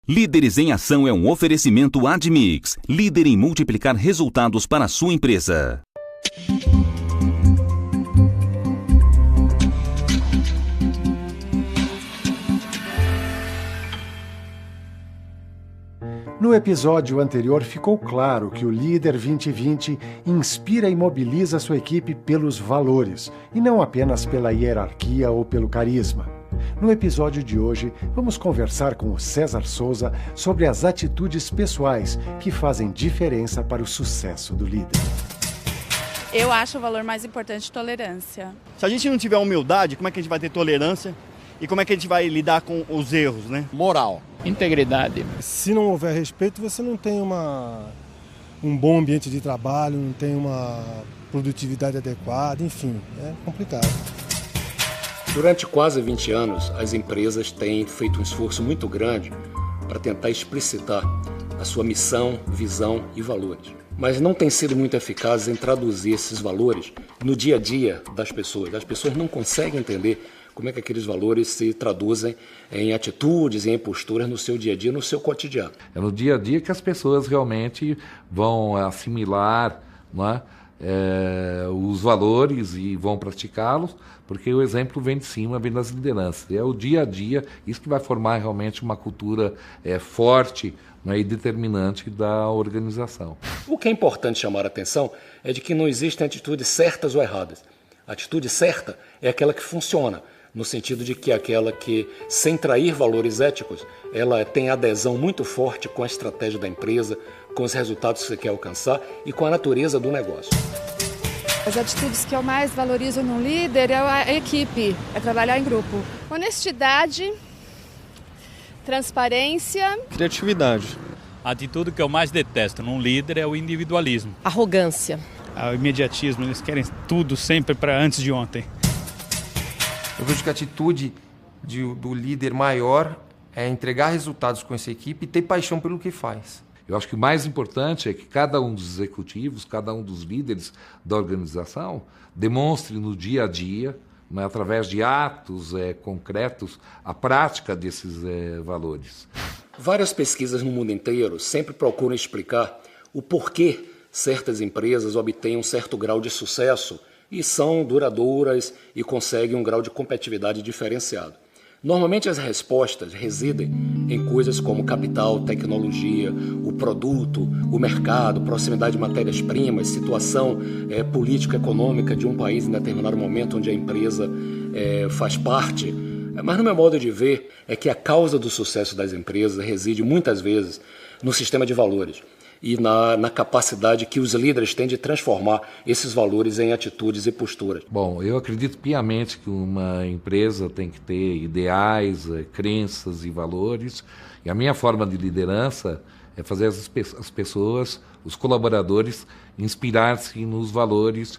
Líderes em Ação é um oferecimento Admix, líder em multiplicar resultados para a sua empresa. No episódio anterior ficou claro que o Líder 2020 inspira e mobiliza sua equipe pelos valores, e não apenas pela hierarquia ou pelo carisma. No episódio de hoje, vamos conversar com o César Souza sobre as atitudes pessoais que fazem diferença para o sucesso do líder. Eu acho o valor mais importante tolerância. Se a gente não tiver humildade, como é que a gente vai ter tolerância? E como é que a gente vai lidar com os erros, né? Moral. Integridade. Se não houver respeito, você não tem um bom ambiente de trabalho, não tem uma produtividade adequada, enfim, é complicado. Durante quase 20 anos, as empresas têm feito um esforço muito grande para tentar explicitar a sua missão, visão e valores. Mas não tem sido muito eficazes em traduzir esses valores no dia a dia das pessoas. As pessoas não conseguem entender como é que aqueles valores se traduzem em atitudes e em posturas no seu dia a dia, no seu cotidiano. É no dia a dia que as pessoas realmente vão assimilar, não é? Os valores e vão praticá-los, porque o exemplo vem de cima, vem das lideranças. É o dia a dia, isso que vai formar realmente uma cultura forte, né, e determinante da organização. O que é importante chamar a atenção é de que não existem atitudes certas ou erradas. A atitude certa é aquela que funciona, no sentido de que é aquela que, sem trair valores éticos, ela tem adesão muito forte com a estratégia da empresa, com os resultados que você quer alcançar e com a natureza do negócio. As atitudes que eu mais valorizo num líder é a equipe, é trabalhar em grupo. Honestidade, transparência, Criatividade. A atitude que eu mais detesto num líder é o individualismo. Arrogância. O imediatismo, eles querem tudo sempre para antes de ontem. Eu vejo que a atitude do líder maior é entregar resultados com essa equipe e ter paixão pelo que faz. Eu acho que o mais importante é que cada um dos executivos, cada um dos líderes da organização demonstre no dia a dia, né, através de atos concretos, a prática desses valores. Várias pesquisas no mundo inteiro sempre procuram explicar o porquê certas empresas obtêm um certo grau de sucesso e são duradouras e conseguem um grau de competitividade diferenciado. Normalmente as respostas residem em coisas como capital, tecnologia, o produto, o mercado, proximidade de matérias-primas, situação político-econômica de um país em determinado momento onde a empresa faz parte. Mas no meu modo de ver é que a causa do sucesso das empresas reside muitas vezes no sistema de valores e na capacidade que os líderes têm de transformar esses valores em atitudes e posturas. Bom, eu acredito piamente que uma empresa tem que ter ideais, crenças e valores, e a minha forma de liderança é fazer as pessoas, os colaboradores, inspirar-se nos valores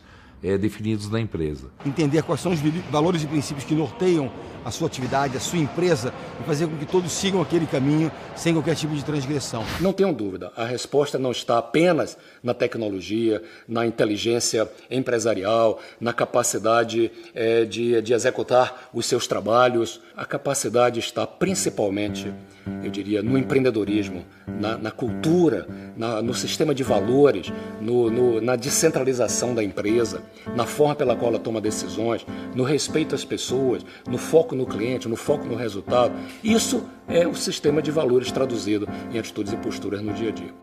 definidos na empresa. Entender quais são os valores e princípios que norteiam a sua atividade, a sua empresa, e fazer com que todos sigam aquele caminho sem qualquer tipo de transgressão. Não tenham dúvida, a resposta não está apenas na tecnologia, na inteligência empresarial, na capacidade de executar os seus trabalhos. A capacidade está principalmente, eu diria, no empreendedorismo, na cultura, no sistema de valores, na descentralização da empresa, na forma pela qual ela toma decisões, no respeito às pessoas, no foco no cliente, no foco no resultado. Isso é o sistema de valores traduzido em atitudes e posturas no dia a dia.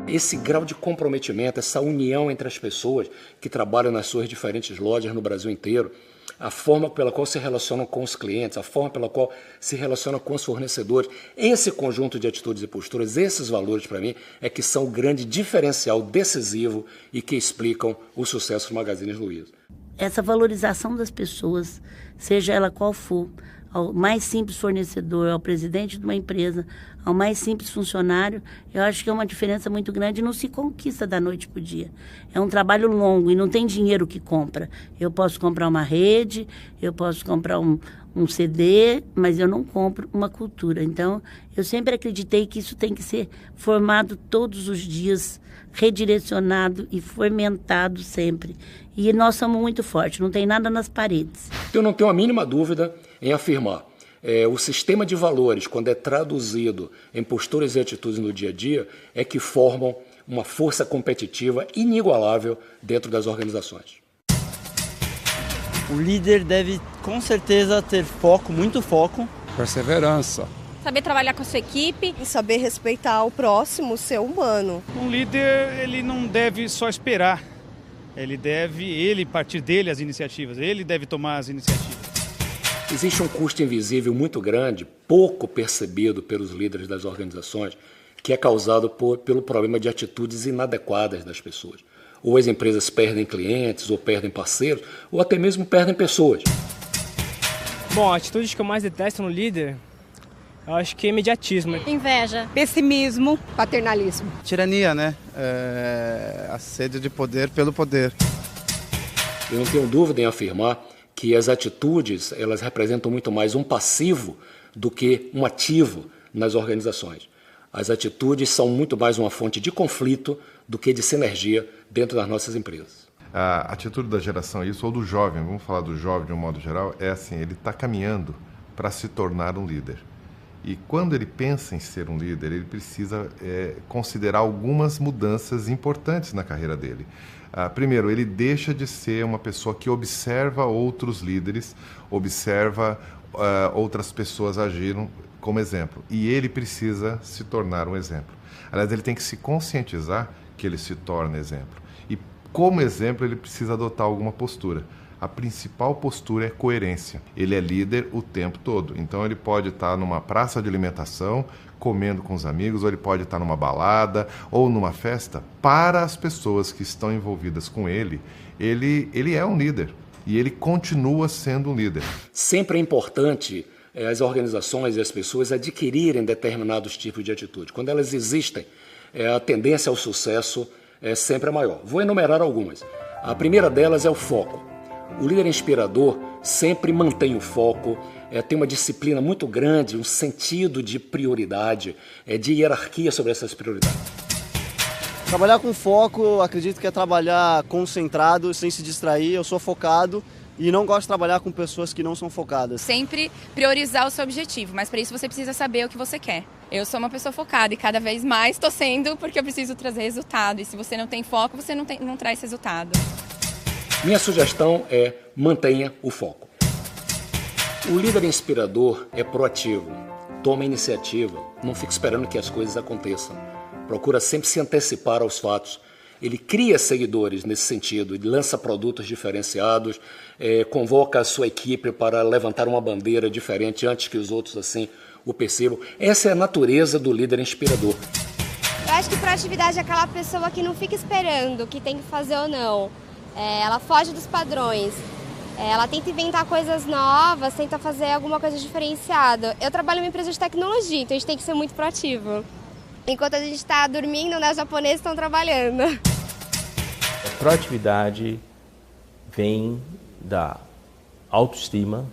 Esse grau de comprometimento, essa união entre as pessoas que trabalham nas suas diferentes lojas no Brasil inteiro, a forma pela qual se relacionam com os clientes, a forma pela qual se relacionam com os fornecedores, esse conjunto de atitudes e posturas, esses valores para mim é que são o grande diferencial decisivo e que explicam o sucesso do Magazine Luiza. Essa valorização das pessoas, seja ela qual for, ao mais simples fornecedor, ao presidente de uma empresa, ao mais simples funcionário, eu acho que é uma diferença muito grande e não se conquista da noite para o dia. É um trabalho longo e não tem dinheiro que compra. Eu posso comprar uma rede, eu posso comprar um CD, mas eu não compro uma cultura. Então, eu sempre acreditei que isso tem que ser formado todos os dias, redirecionado e fomentado sempre. E nós somos muito fortes, não tem nada nas paredes. Eu não tenho a mínima dúvida em afirmar O sistema de valores, quando é traduzido em posturas e atitudes no dia a dia, é que formam uma força competitiva inigualável dentro das organizações. O líder deve, com certeza, ter foco, muito foco. Perseverança. Saber trabalhar com a sua equipe. E saber respeitar o próximo, o ser humano. Um líder, ele não deve só esperar. Ele partir dele as iniciativas, ele deve tomar as iniciativas. Existe um custo invisível muito grande, pouco percebido pelos líderes das organizações, que é causado pelo problema de atitudes inadequadas das pessoas. Ou as empresas perdem clientes, ou perdem parceiros, ou até mesmo perdem pessoas. Bom, a atitude que eu mais detesto no líder, eu acho que é imediatismo. Inveja. Pessimismo. Paternalismo. Tirania, né? A sede de poder pelo poder. Eu não tenho dúvida em afirmar que as atitudes, elas representam muito mais um passivo do que um ativo nas organizações. As atitudes são muito mais uma fonte de conflito do que de sinergia dentro das nossas empresas. A atitude da geração isso, ou do jovem, vamos falar do jovem de um modo geral, é assim, ele está caminhando para se tornar um líder. E quando ele pensa em ser um líder, ele precisa considerar algumas mudanças importantes na carreira dele. Primeiro, ele deixa de ser uma pessoa que observa outros líderes, observa outras pessoas agirem como exemplo. E ele precisa se tornar um exemplo. Aliás, ele tem que se conscientizar que ele se torna exemplo. E como exemplo, ele precisa adotar alguma postura. A principal postura é coerência. Ele é líder o tempo todo. Então, ele pode estar numa praça de alimentação, comendo com os amigos, ou ele pode estar numa balada ou numa festa. Para as pessoas que estão envolvidas com ele é um líder. E ele continua sendo um líder. Sempre é importante as organizações e as pessoas adquirirem determinados tipos de atitude. Quando elas existem, a tendência ao sucesso sempre é maior. Vou enumerar algumas. A primeira delas é o foco. O líder inspirador sempre mantém o foco, tem uma disciplina muito grande, um sentido de prioridade, de hierarquia sobre essas prioridades. Trabalhar com foco, acredito que é trabalhar concentrado, sem se distrair. Eu sou focado e não gosto de trabalhar com pessoas que não são focadas. Sempre priorizar o seu objetivo, mas para isso você precisa saber o que você quer. Eu sou uma pessoa focada e cada vez mais estou sendo porque eu preciso trazer resultado. E se você não tem foco, você não traz resultado. Minha sugestão é mantenha o foco. O líder inspirador é proativo, toma iniciativa, não fica esperando que as coisas aconteçam. Procura sempre se antecipar aos fatos. Ele cria seguidores nesse sentido, ele lança produtos diferenciados, convoca a sua equipe para levantar uma bandeira diferente antes que os outros assim o percebam. Essa é a natureza do líder inspirador. Eu acho que proatividade é aquela pessoa que não fica esperando o que tem que fazer ou não. Ela foge dos padrões. Ela tenta inventar coisas novas, tenta fazer alguma coisa diferenciada. Eu trabalho em uma empresa de tecnologia, então a gente tem que ser muito proativo. Enquanto a gente está dormindo, os japoneses estão trabalhando. A proatividade vem da autoestima,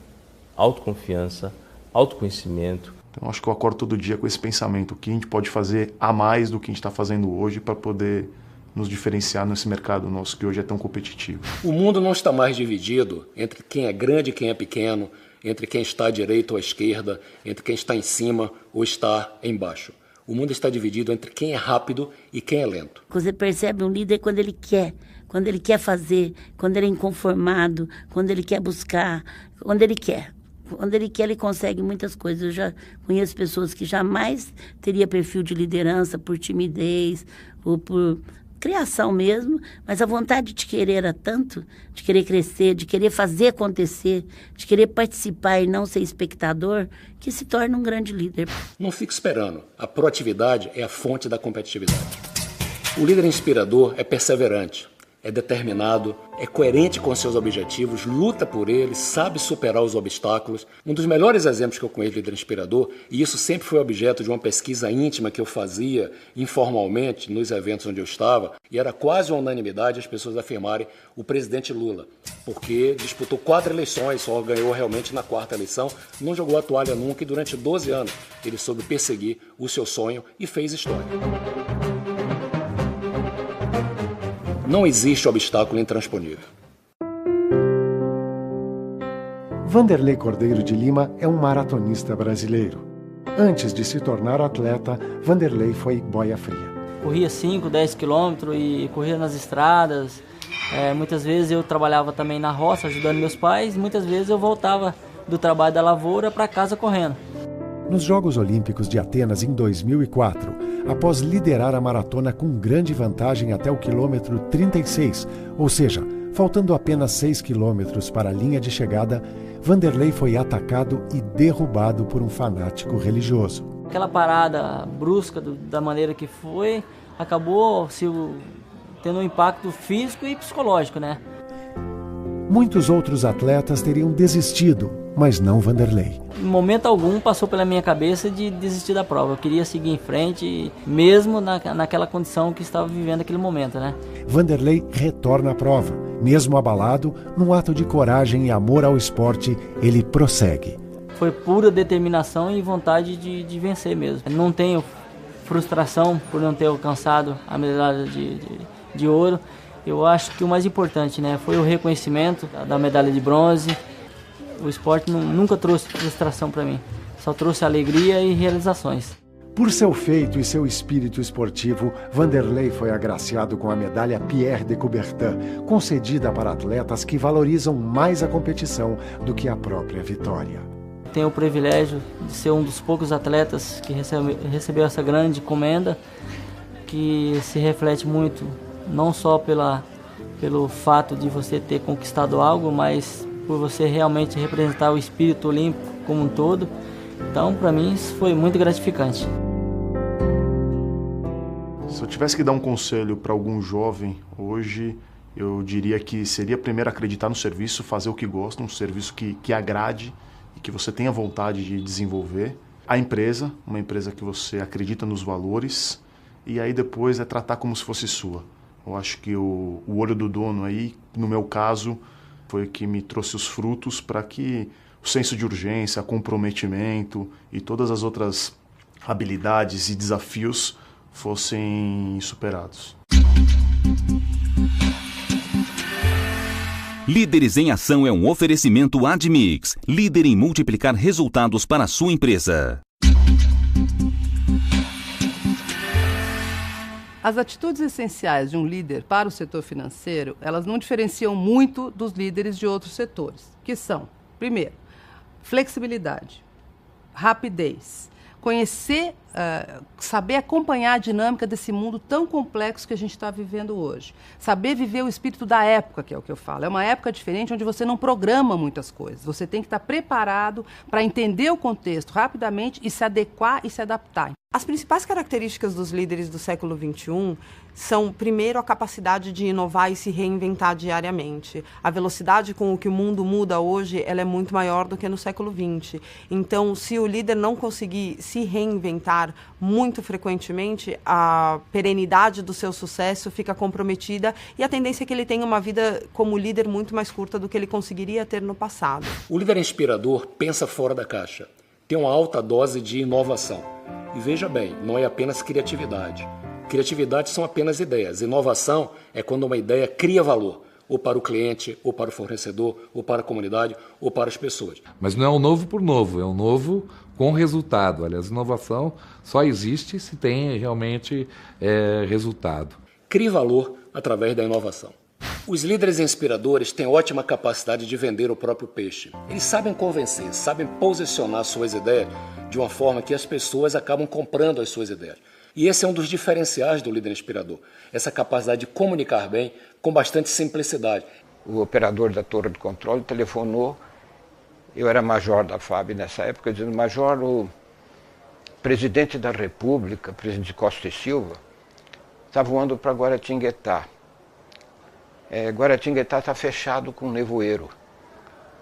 autoconfiança, autoconhecimento. Então, acho que eu acordo todo dia com esse pensamento. O que a gente pode fazer a mais do que a gente está fazendo hoje para poder nos diferenciar nesse mercado nosso que hoje é tão competitivo. O mundo não está mais dividido entre quem é grande e quem é pequeno, entre quem está à direita ou à esquerda, entre quem está em cima ou está embaixo. O mundo está dividido entre quem é rápido e quem é lento. Você percebe um líder quando ele quer fazer, quando ele é inconformado, quando ele quer buscar, quando ele quer. Quando ele quer, ele consegue muitas coisas. Eu já conheço pessoas que jamais teria perfil de liderança por timidez ou por criação mesmo, mas a vontade de querer era tanto, de querer crescer, de querer fazer acontecer, de querer participar e não ser espectador, que se torna um grande líder. Não fique esperando. A proatividade é a fonte da competitividade. O líder inspirador é perseverante, é determinado, é coerente com seus objetivos, luta por eles, sabe superar os obstáculos. Um dos melhores exemplos que eu conheço de líder inspirador, e isso sempre foi objeto de uma pesquisa íntima que eu fazia informalmente nos eventos onde eu estava, e era quase uma unanimidade as pessoas afirmarem o presidente Lula, porque disputou 4 eleições, só ganhou realmente na 4ª eleição, não jogou a toalha nunca e durante 12 anos ele soube perseguir o seu sonho e fez história. Não existe obstáculo intransponível. Vanderlei Cordeiro de Lima é um maratonista brasileiro. Antes de se tornar atleta, Vanderlei foi boia fria. Corria 5, 10 quilômetros e corria nas estradas. Muitas vezes eu trabalhava também na roça, ajudando meus pais. Muitas vezes eu voltava do trabalho da lavoura para casa correndo. Nos Jogos Olímpicos de Atenas, em 2004, após liderar a maratona com grande vantagem até o quilômetro 36, ou seja, faltando apenas 6 quilômetros para a linha de chegada, Vanderlei foi atacado e derrubado por um fanático religioso. Aquela parada brusca da maneira que foi, acabou tendo um impacto físico e psicológico, né? Muitos outros atletas teriam desistido, mas não Vanderlei. Em momento algum passou pela minha cabeça de desistir da prova. Eu queria seguir em frente, mesmo naquela condição que estava vivendo naquele momento, né? Vanderlei retorna à prova. Mesmo abalado, num ato de coragem e amor ao esporte, ele prossegue. Foi pura determinação e vontade de vencer mesmo. Não tenho frustração por não ter alcançado a medalha de ouro. Eu acho que o mais importante, né, foi o reconhecimento da medalha de bronze. O esporte nunca trouxe frustração para mim, só trouxe alegria e realizações. Por seu feito e seu espírito esportivo, Vanderlei foi agraciado com a medalha Pierre de Coubertin, concedida para atletas que valorizam mais a competição do que a própria vitória. Tenho o privilégio de ser um dos poucos atletas que recebeu essa grande encomenda, que se reflete muito, não só pelo fato de você ter conquistado algo, mas por você realmente representar o espírito olímpico como um todo. Então, para mim, isso foi muito gratificante. Se eu tivesse que dar um conselho para algum jovem hoje, eu diria que seria primeiro acreditar no serviço, fazer o que gosta, um serviço que agrade e que você tenha vontade de desenvolver. A empresa, uma empresa que você acredita nos valores, e aí depois é tratar como se fosse sua. Eu acho que o olho do dono aí, no meu caso, foi o que me trouxe os frutos para que o senso de urgência, comprometimento e todas as outras habilidades e desafios fossem superados. Líderes em Ação é um oferecimento Admix, líder em multiplicar resultados para a sua empresa. As atitudes essenciais de um líder para o setor financeiro, elas não diferenciam muito dos líderes de outros setores, que são, primeiro, flexibilidade, rapidez, conhecer, saber acompanhar a dinâmica desse mundo tão complexo que a gente está vivendo hoje. Saber viver o espírito da época, que é o que eu falo. É uma época diferente onde você não programa muitas coisas. Você tem que estar preparado para entender o contexto rapidamente e se adequar e se adaptar. As principais características dos líderes do século XXI são, primeiro, a capacidade de inovar e se reinventar diariamente. A velocidade com que o mundo muda hoje, ela é muito maior do que no século XX. Então, se o líder não conseguir se reinventar muito frequentemente, a perenidade do seu sucesso fica comprometida e a tendência é que ele tenha uma vida como líder muito mais curta do que ele conseguiria ter no passado. O líder inspirador pensa fora da caixa, tem uma alta dose de inovação. E veja bem, não é apenas criatividade. Criatividade são apenas ideias. Inovação é quando uma ideia cria valor, ou para o cliente, ou para o fornecedor, ou para a comunidade, ou para as pessoas. Mas não é um novo por novo, é um novo com resultado. Aliás, inovação só existe se tem realmente resultado. Crie valor através da inovação. Os líderes inspiradores têm ótima capacidade de vender o próprio peixe. Eles sabem convencer, sabem posicionar suas ideias de uma forma que as pessoas acabam comprando as suas ideias. E esse é um dos diferenciais do líder inspirador, essa capacidade de comunicar bem com bastante simplicidade. O operador da torre de controle telefonou, eu era major da FAB nessa época, dizendo: Major, o presidente da República, presidente Costa e Silva, está voando para Guaratinguetá. Guaratinguetá está fechado com nevoeiro.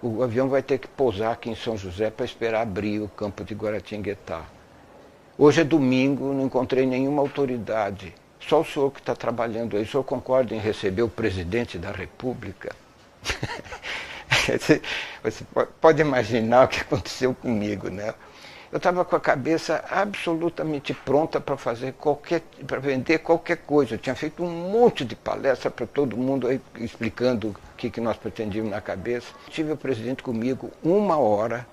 O avião vai ter que pousar aqui em São José para esperar abrir o campo de Guaratinguetá. Hoje é domingo, não encontrei nenhuma autoridade. Só o senhor que está trabalhando aí. O senhor concorda em receber o presidente da República? Você pode imaginar o que aconteceu comigo, né? Eu estava com a cabeça absolutamente pronta para vender qualquer coisa. Eu tinha feito um monte de palestra para todo mundo aí, explicando o que nós pretendíamos na cabeça. Tive o presidente comigo 1 hora,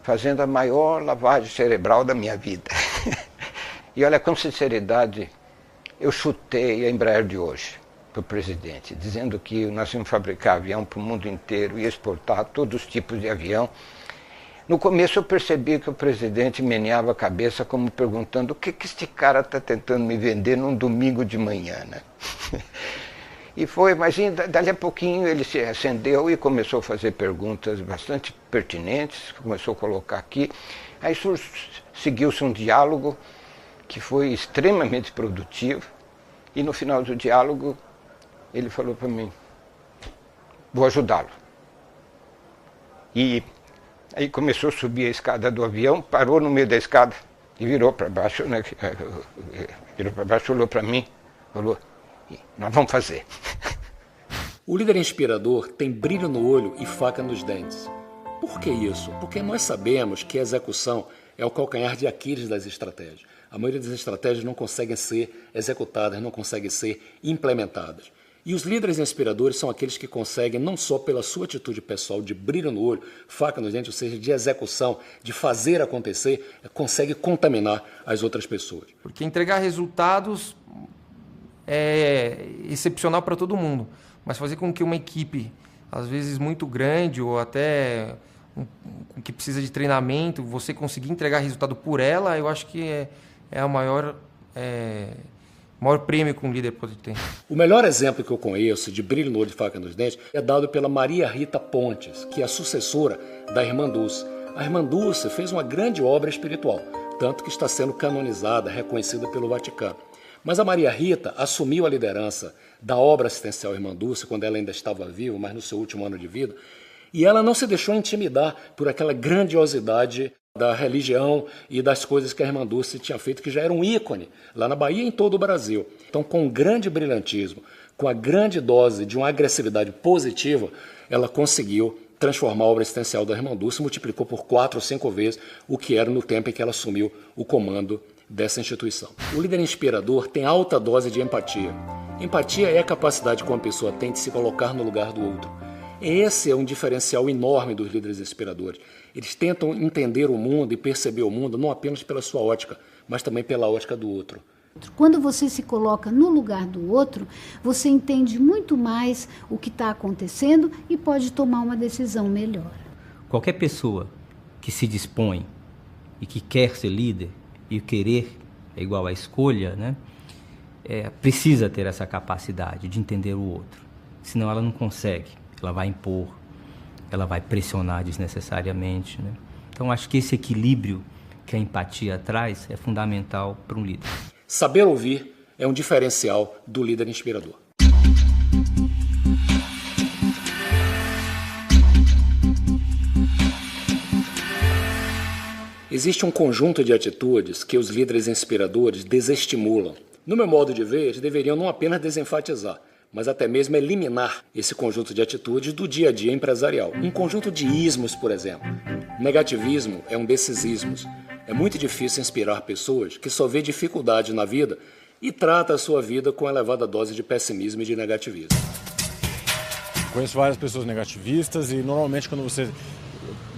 fazendo a maior lavagem cerebral da minha vida. E olha, com sinceridade, eu chutei a Embraer de hoje para o presidente, dizendo que nós íamos fabricar avião para o mundo inteiro e exportar todos os tipos de avião. No começo eu percebi que o presidente meneava a cabeça como perguntando o que este cara está tentando me vender num domingo de manhã, né? E foi, mas dali a pouquinho ele se acendeu e começou a fazer perguntas bastante pertinentes, começou a colocar aqui. Aí seguiu-se um diálogo que foi extremamente produtivo e no final do diálogo ele falou para mim, vou ajudá-lo. E aí começou a subir a escada do avião, parou no meio da escada e virou para baixo, né? Virou para baixo, olhou para mim, falou, nós vamos fazer. O líder inspirador tem brilho no olho e faca nos dentes. Por que isso? Porque nós sabemos que a execução é o calcanhar de Aquiles das estratégias. A maioria das estratégias não conseguem ser executadas, não conseguem ser implementadas. E os líderes inspiradores são aqueles que conseguem, não só pela sua atitude pessoal de brilho no olho, faca nos dentes, ou seja, de execução, de fazer acontecer, consegue contaminar as outras pessoas. Porque entregar resultados é excepcional para todo mundo, mas fazer com que uma equipe, às vezes muito grande ou até que precisa de treinamento, você conseguir entregar resultado por ela, eu acho que é a maior prêmio que um líder pode ter. O melhor exemplo que eu conheço de brilho no olho e faca nos dentes é dado pela Maria Rita Pontes, que é a sucessora da Irmã Dulce. A Irmã Dulce fez uma grande obra espiritual, tanto que está sendo canonizada, reconhecida pelo Vaticano. Mas a Maria Rita assumiu a liderança da obra assistencial Irmã Dulce quando ela ainda estava viva, mas no seu último ano de vida, e ela não se deixou intimidar por aquela grandiosidade da religião e das coisas que a Irmã Dulce tinha feito, que já era um ícone lá na Bahia e em todo o Brasil. Então, com um grande brilhantismo, com a grande dose de uma agressividade positiva, ela conseguiu transformar a obra assistencial da Irmã Dulce, multiplicou por 4 ou 5 vezes o que era no tempo em que ela assumiu o comando dessa instituição. O líder inspirador tem alta dose de empatia. Empatia é a capacidade que uma pessoa tem de se colocar no lugar do outro. Esse é um diferencial enorme dos líderes inspiradores. Eles tentam entender o mundo e perceber o mundo não apenas pela sua ótica, mas também pela ótica do outro. Quando você se coloca no lugar do outro, você entende muito mais o que está acontecendo e pode tomar uma decisão melhor. Qualquer pessoa que se dispõe e que quer ser líder, e o querer é igual à escolha, né? Precisa ter essa capacidade de entender o outro. Senão ela não consegue. Ela vai impor, ela vai pressionar desnecessariamente, né? Então, acho que esse equilíbrio que a empatia traz é fundamental para um líder. Saber ouvir é um diferencial do líder inspirador. Existe um conjunto de atitudes que os líderes inspiradores desestimulam. No meu modo de ver, eles deveriam não apenas desenfatizar, mas até mesmo eliminar esse conjunto de atitudes do dia a dia empresarial. Um conjunto de ismos, por exemplo. Negativismo é um desses ismos. É muito difícil inspirar pessoas que só vê dificuldade na vida e trata a sua vida com elevada dose de pessimismo e de negativismo. Conheço várias pessoas negativistas e normalmente quando você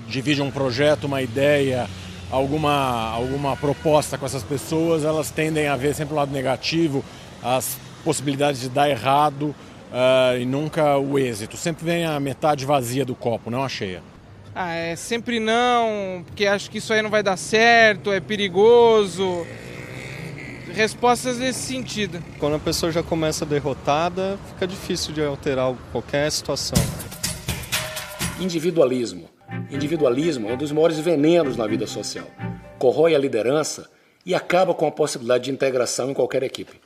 divide um projeto, uma ideia, alguma proposta com essas pessoas, elas tendem a ver sempre o lado negativo, as possibilidades de dar errado e nunca o êxito. Sempre vem a metade vazia do copo, não a cheia. Sempre não, porque acho que isso aí não vai dar certo, é perigoso. Respostas nesse sentido. Quando a pessoa já começa derrotada, fica difícil de alterar qualquer situação. Individualismo. Individualismo é um dos maiores venenos na vida social. Corrói a liderança e acaba com a possibilidade de integração em qualquer equipe.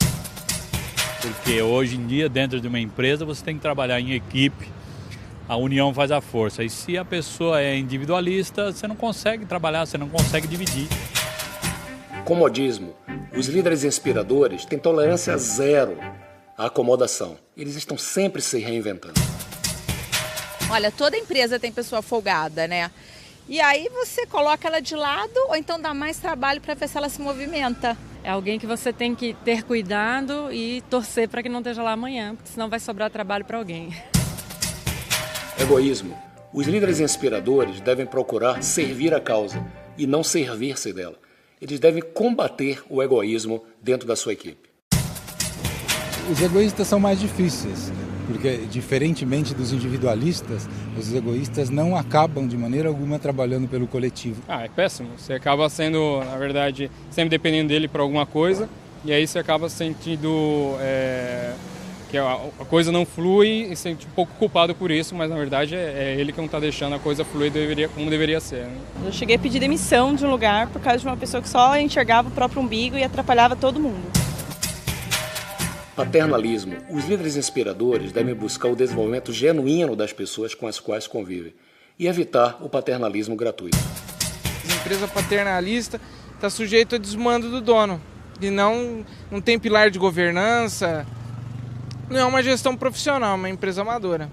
Porque hoje em dia, dentro de uma empresa, você tem que trabalhar em equipe. A união faz a força. E se a pessoa é individualista, você não consegue trabalhar, você não consegue dividir. Comodismo. Os líderes inspiradores têm tolerância zero à acomodação. Eles estão sempre se reinventando. Olha, toda empresa tem pessoa folgada, né? E aí você coloca ela de lado ou então dá mais trabalho para ver se ela se movimenta. É alguém que você tem que ter cuidado e torcer para que não esteja lá amanhã, porque senão vai sobrar trabalho para alguém. Egoísmo. Os líderes inspiradores devem procurar servir a causa e não servir-se dela. Eles devem combater o egoísmo dentro da sua equipe. Os egoístas são mais difíceis, porque, diferentemente dos individualistas, os egoístas não acabam de maneira alguma trabalhando pelo coletivo. É péssimo. Você acaba sendo, na verdade, sempre dependendo dele para alguma coisa, e aí você acaba sentindo que a coisa não flui e sente um pouco culpado por isso, mas na verdade é ele que não está deixando a coisa fluir como deveria ser. Né? Eu cheguei a pedir demissão de um lugar por causa de uma pessoa que só enxergava o próprio umbigo e atrapalhava todo mundo. Paternalismo. Os líderes inspiradores devem buscar o desenvolvimento genuíno das pessoas com as quais convivem e evitar o paternalismo gratuito. A empresa paternalista está sujeita ao desmando do dono e não tem pilar de governança, não é uma gestão profissional, é uma empresa amadora.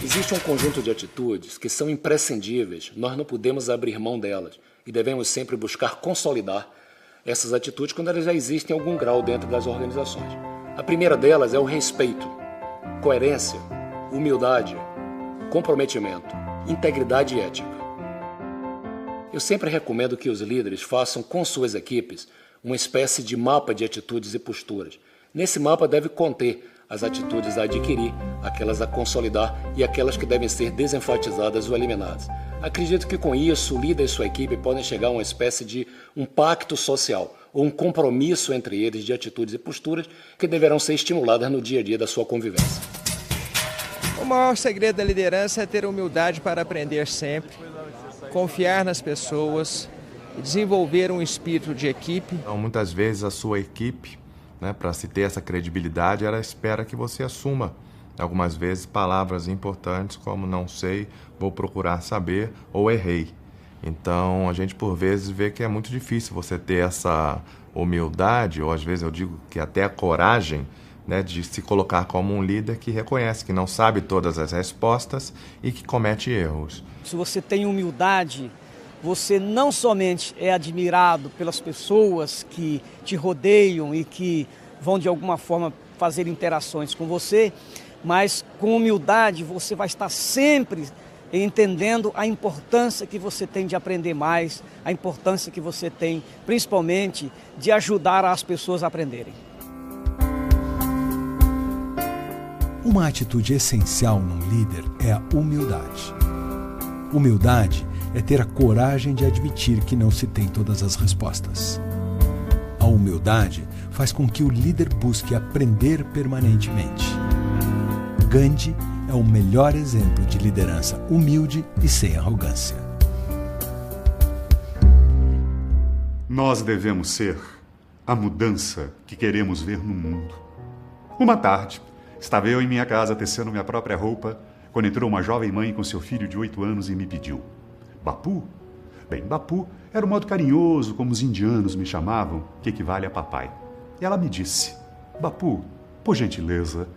Existe um conjunto de atitudes que são imprescindíveis, nós não podemos abrir mão delas e devemos sempre buscar consolidar essas atitudes quando elas já existem em algum grau dentro das organizações. A primeira delas é o respeito, coerência, humildade, comprometimento, integridade e ética. Eu sempre recomendo que os líderes façam com suas equipes uma espécie de mapa de atitudes e posturas. Nesse mapa deve conter as atitudes a adquirir, aquelas a consolidar e aquelas que devem ser desenfatizadas ou eliminadas. Acredito que com isso o líder e sua equipe podem chegar a uma espécie de um pacto social ou um compromisso entre eles de atitudes e posturas que deverão ser estimuladas no dia a dia da sua convivência. O maior segredo da liderança é ter humildade para aprender sempre, confiar nas pessoas e desenvolver um espírito de equipe. Então, muitas vezes a sua equipe, para se ter essa credibilidade, ela espera que você assuma algumas vezes palavras importantes como não sei, vou procurar saber ou errei. Então a gente por vezes vê que é muito difícil você ter essa humildade, ou às vezes eu digo que até a coragem, de se colocar como um líder que reconhece que não sabe todas as respostas e que comete erros. Se você tem humildade, você não somente é admirado pelas pessoas que te rodeiam e que vão de alguma forma fazer interações com você, mas com humildade você vai estar sempre entendendo a importância que você tem de aprender mais, a importância que você tem, principalmente, de ajudar as pessoas a aprenderem. Uma atitude essencial num líder é a humildade. Humildade é ter a coragem de admitir que não se tem todas as respostas. A humildade faz com que o líder busque aprender permanentemente. Gandhi é o melhor exemplo de liderança humilde e sem arrogância. Nós devemos ser a mudança que queremos ver no mundo. Uma tarde, estava eu em minha casa tecendo minha própria roupa, quando entrou uma jovem mãe com seu filho de 8 anos e me pediu: Bapu? Bem, Bapu era um modo carinhoso, como os indianos me chamavam, que equivale a papai. E ela me disse: Bapu, por gentileza,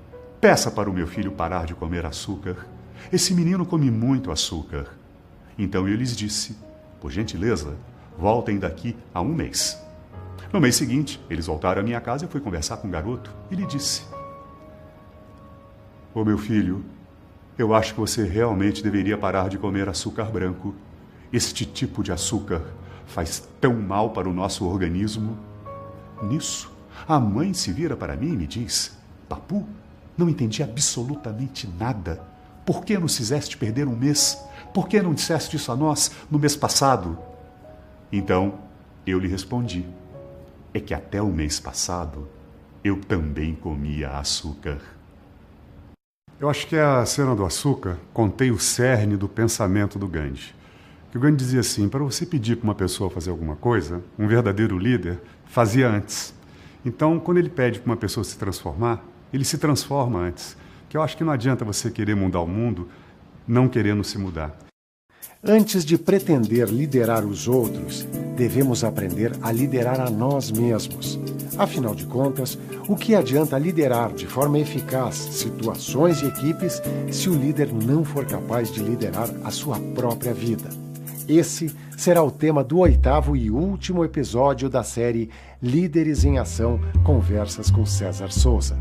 peça para o meu filho parar de comer açúcar. Esse menino come muito açúcar. Então eu lhes disse: por gentileza, voltem daqui a 1 mês. No mês seguinte, eles voltaram à minha casa e eu fui conversar com o garoto e lhe disse: ô meu filho, eu acho que você realmente deveria parar de comer açúcar branco. Este tipo de açúcar faz tão mal para o nosso organismo. Nisso, a mãe se vira para mim e me diz: Bapu, não entendi absolutamente nada. Por que nos fizeste perder 1 mês? Por que não disseste isso a nós no mês passado? Então, eu lhe respondi: é que até o mês passado, eu também comia açúcar. Eu acho que a cena do açúcar contém o cerne do pensamento do Gandhi. Que o Gandhi dizia assim: para você pedir para uma pessoa fazer alguma coisa, um verdadeiro líder fazia antes. Então, quando ele pede para uma pessoa se transformar, ele se transforma antes. Que eu acho que não adianta você querer mudar o mundo não querendo se mudar. Antes de pretender liderar os outros, devemos aprender a liderar a nós mesmos. Afinal de contas, o que adianta liderar de forma eficaz situações e equipes se o líder não for capaz de liderar a sua própria vida? Esse será o tema do 8º e último episódio da série Líderes em Ação – Conversas com César Souza.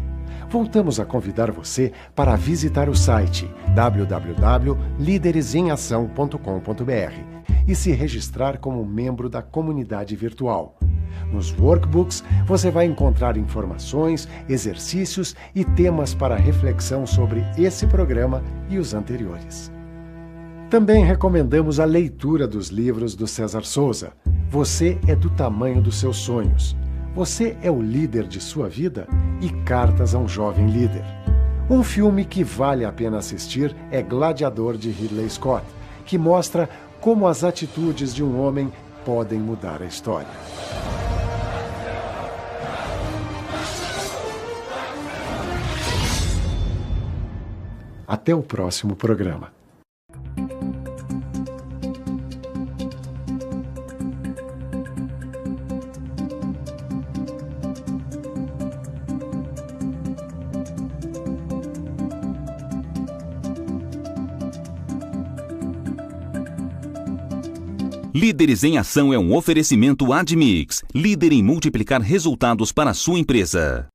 Voltamos a convidar você para visitar o site www.lideresemação.com.br e se registrar como membro da comunidade virtual. Nos workbooks, você vai encontrar informações, exercícios e temas para reflexão sobre esse programa e os anteriores. Também recomendamos a leitura dos livros do César Souza. Você é do tamanho dos seus sonhos. Você é o líder de sua vida e Cartas a um Jovem Líder. Um filme que vale a pena assistir é Gladiador, de Ridley Scott, que mostra como as atitudes de um homem podem mudar a história. Até o próximo programa. Líderes em Ação é um oferecimento Admix, líder em multiplicar resultados para a sua empresa.